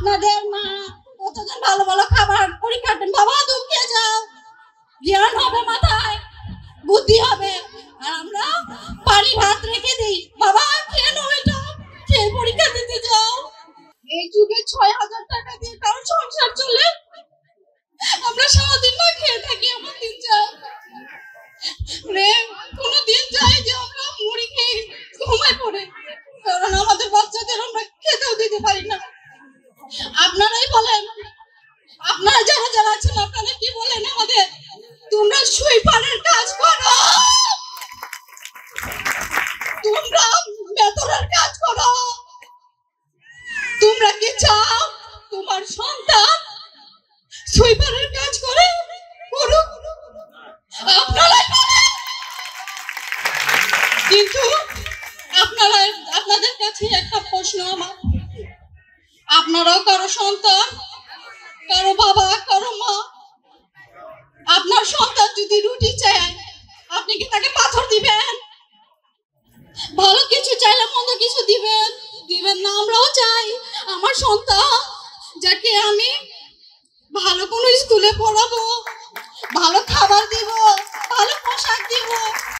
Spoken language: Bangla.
আপনাদের মা কতজন ভালো ভালো খাবার পরীক্ষা দেন, বাবা দুধ খেয়ে যাও, জ্ঞান হবে, মাথায় বুদ্ধি হবে। আর আমরা পানি ভাত রেখে দিই, বাবা খেয়ে নাও, এটা খেয়ে পরীক্ষা দিতে যাও। এই যুগে ৬,০০০ টাকা দিয়ে কারো সংসার চলে, আমরা সারাদিন না খেয়ে থাকি, আমার দিন যায়। কোনো দিন যায় যে আমরা মুড়ি খেয়ে ঘুমায় পড়ে, কারণ আমাদের বাচ্চাদের আমরা খেতেও দিতে পারি না। আপনারাই বলেন, আপনারা যারা যারা আছেন আপনারা কি বলেন আমাদের? তোমরা সুইপারের কাজ করো, তোমরা বেতনের কাজ করো। তোমরা কি চাও তোমার সন্তান সুইপারের কাজ করে করুক? আপনারাই বলেন। কিন্তু আপনাদের কাছে একটা প্রশ্ন আমার, আপনারাও কারো সন্তান, কারো বাবা, কারো মা, আপনার সন্তান যদি রুটি চায় আপনি কি তাকে পাথর দিবেন? ভালো কিছু চাইলে মন্দ কিছু দিবেন? দিবেন না। আমরাও চাই আমার সন্তান যাকে আমি ভালো কোনো স্কুলে পড়াবো,